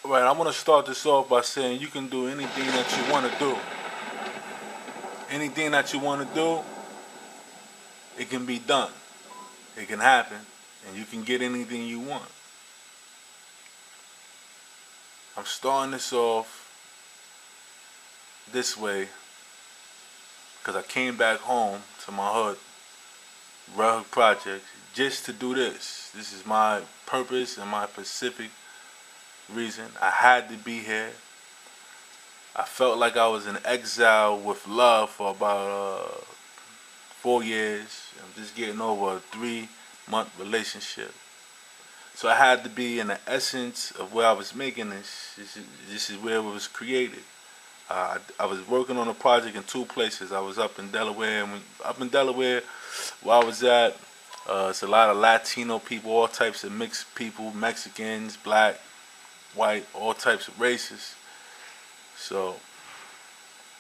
Right, I want to start this off by saying you can do anything that you want to do. Anything that you want to do, it can be done. It can happen, and you can get anything you want. I'm starting this off this way because I came back home to my hood, Red Hook Project, just to do this. This is my purpose and my specific reason. I had to be here. I felt like I was in exile with love for about 4 years. I'm just getting over a 3-month relationship. So I had to be in the essence of where I was making this. This is where it was created. I was working on a project in 2 places. I was up in Delaware, and where I was at, it's a lot of Latino people, all types of mixed people, Mexicans, black, white, all types of races. So,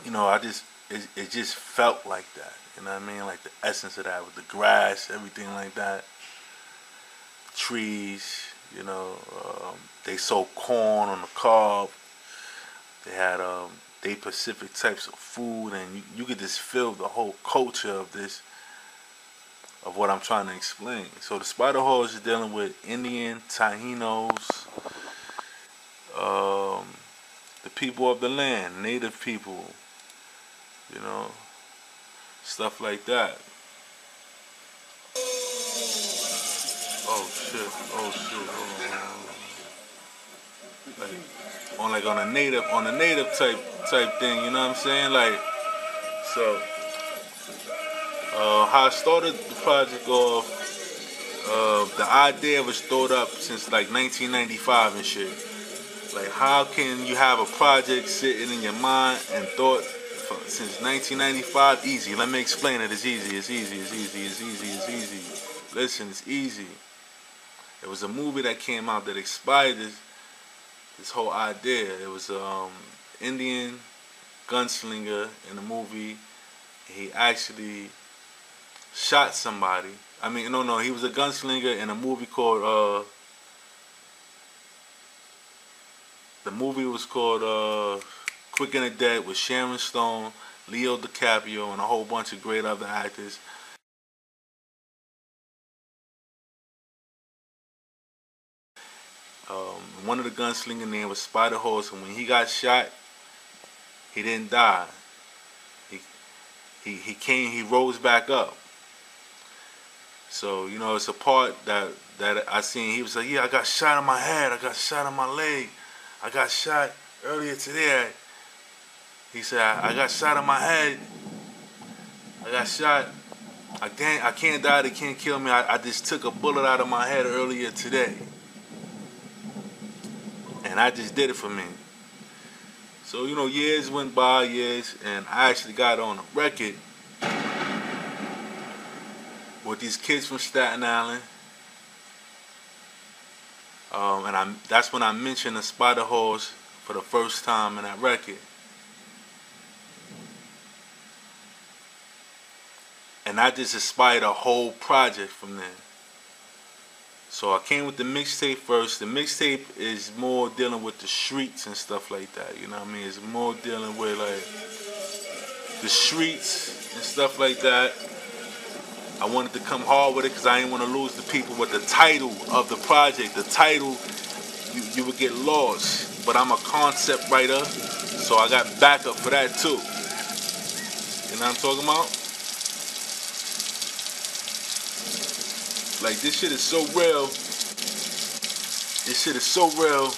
you know, it just felt like that. You know what I mean? Like the essence of that with the grass, everything like that. Trees, you know, they sold corn on the cob. They had they Pacific types of food, and you could just feel the whole culture of this, of what I'm trying to explain. So the Spider Horse is dealing with Indian, Taínos, the people of the land, native people, you know, stuff like that. Oh shit! Like on a native type thing, you know what I'm saying? Like, so how I started the project off, the idea was thought up since like 1995 and shit. Like, how can you have a project sitting in your mind and thought since 1995? Easy. Let me explain it. It's easy. Listen, it's easy. It was a movie that came out that inspired this whole idea. It was Indian gunslinger in the movie. He actually shot somebody. I mean, no, he was a gunslinger in a movie called the movie was called Quick and the Dead with Sharon Stone, Leo DiCaprio, and a whole bunch of great other actors. One of the gunslinger name was Spider Horse, and when he got shot, he didn't die. He rose back up. So, you know, it's a part that I seen. He was like, yeah, I got shot in my head, I got shot in my leg, I got shot earlier today. He said, I got shot in my head, I got shot. I can't die, they can't kill me. I just took a bullet out of my head earlier today. And I just did it for me. So, you know, years went by, and I actually got on a record with these kids from Staten Island. And that's when I mentioned the Spider Horse for the first time in that record. And I just inspired a whole project from there. So I came with the mixtape first. The mixtape is more dealing with the streets and stuff like that. You know what I mean? It's more dealing with like the streets and stuff like that. I wanted to come hard with it because I didn't want to lose the people with the title of the project. The title, you would get lost. But I'm a concept writer, so I got backup for that too. You know what I'm talking about? Like, this shit is so real. This shit is so real.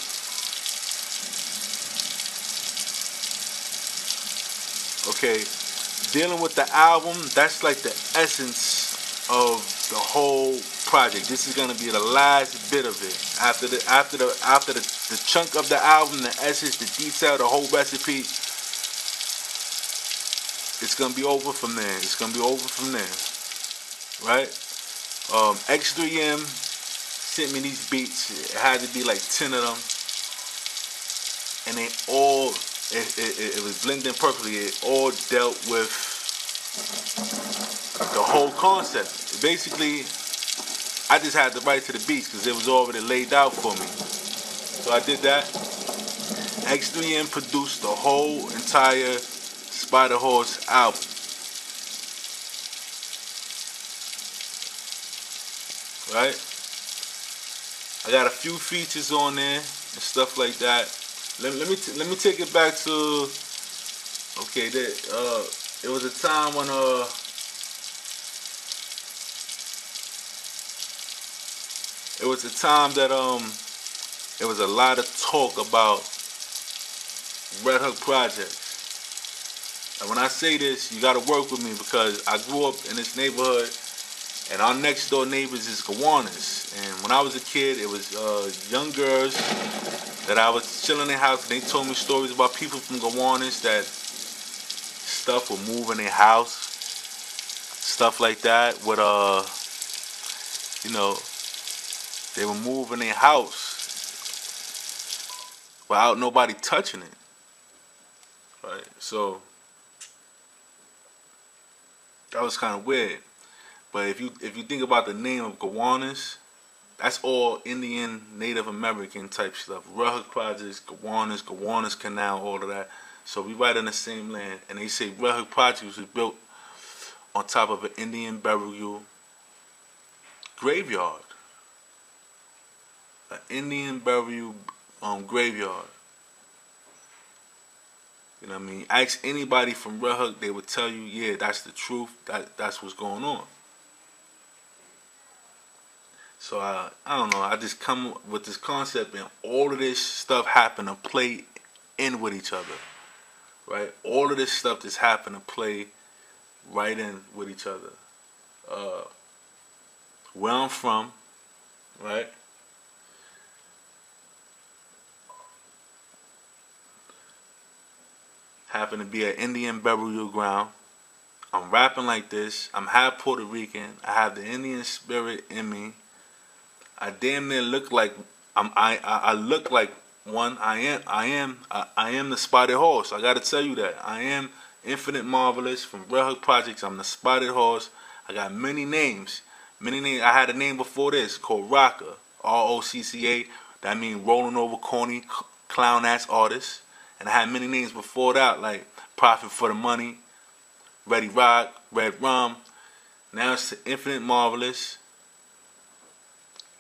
Okay, dealing with the album, that's like the essence of the whole project. This is gonna be the last bit of it. After the chunk of the album, the essence, the detail, the whole recipe, it's gonna be over from there. It's gonna be over from there, right? X3M sent me these beats. It had to be like 10 of them, and they all it was blending perfectly. It all dealt with the whole concept. Basically, I just had to write to the beats because it was already laid out for me. So I did that. X3M produced the whole entire Spider Horse album. Right? I got a few features on there and stuff like that. Let me take it back to, okay, it was a time when it was a time that it was a lot of talk about Red Hook projects. And when I say this, you gotta work with me because I grew up in this neighborhood and our next door neighbors is Gowanus. And when I was a kid, it was young girls that I was chilling in their house and they told me stories about people from Gowanus that stuff would move in their house, stuff like that. With you know, they would move in their house without nobody touching it. Right? So that was kind of weird. But if you think about the name of Gowanus, that's all Indian, Native American type stuff. Red Hook Projects, Gowanus Canal, all of that. So we right in the same land. And they say Red Hook Projects was built on top of an Indian burial graveyard. An Indian burial graveyard. You know what I mean? Ask anybody from Red Hook, they would tell you, yeah, that's the truth. That's what's going on. So I don't know. I just come with this concept, and all of this stuff happen to play in with each other, right? All of this stuff just happen to play right in with each other. Where I'm from, right? Happen to be an Indian burial ground. I'm rapping like this. I'm half Puerto Rican. I have the Indian spirit in me. I damn near look like I look like one. I am the Spotted Horse. I gotta tell you that. I am Infinite Marvelous from Red Hook Projects. I'm the Spotted Horse. I got many names. Many names. I had a name before this called Rocker. ROCCA. That means rolling over corny clown ass artist. And I had many names before that, like Profit for the Money, Ready Rock, Red Rum. Now it's Infinite Marvelous.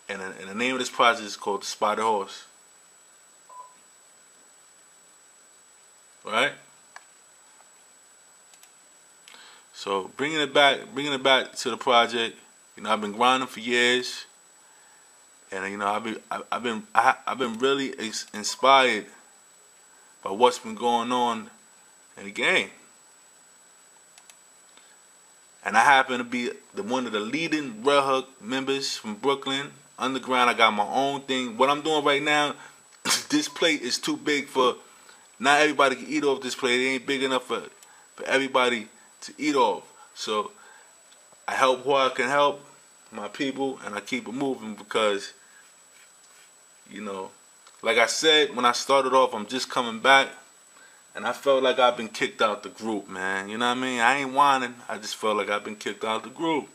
And the name of this project is called The Spotted Horse. Right? So bringing it back to the project. You know, I've been grinding for years, and you know, I've been really inspired by what's been going on in the game. And I happen to be one of the leading Red Hook members from Brooklyn. Underground, I got my own thing. What I'm doing right now, this plate is too big for, not everybody can eat off this plate. It ain't big enough for everybody to eat off. So I help who I can help, my people, and I keep it moving because, you know, like I said, when I started off, I'm just coming back. And I felt like I've been kicked out the group, man. You know what I mean? I ain't whining. I just felt like I've been kicked out the group.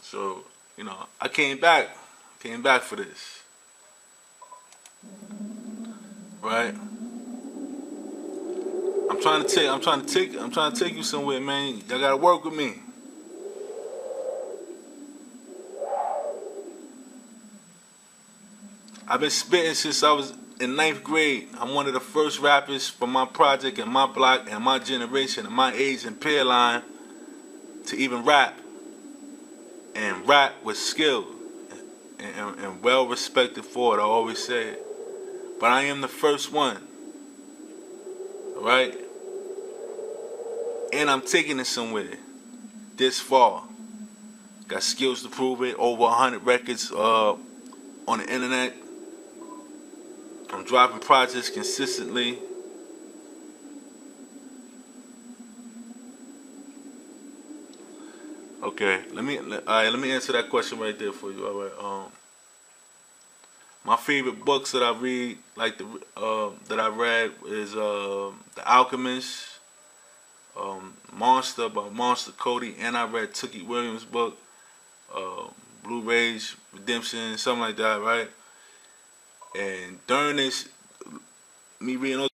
So, you know, I came back. Came back for this. Right? I'm trying to take you somewhere, man. Y'all gotta work with me. I've been spitting since I was in 9th grade. I'm one of the first rappers from my project and my block and my generation and my age and peer line to even rap. And rap with skill and well respected for it, I always say it. But I am the first one. Alright? And I'm taking it somewhere. This far. Got skills to prove it. Over 100 records on the internet. I'm dropping projects consistently. Okay, let me answer that question right there for you. All right. My favorite books that I read, like that I read, is The Alchemist, Monster by Monster Cody, and I read Tookie Williams' book, Blue Rage Redemption, something like that, right? And during this, me reading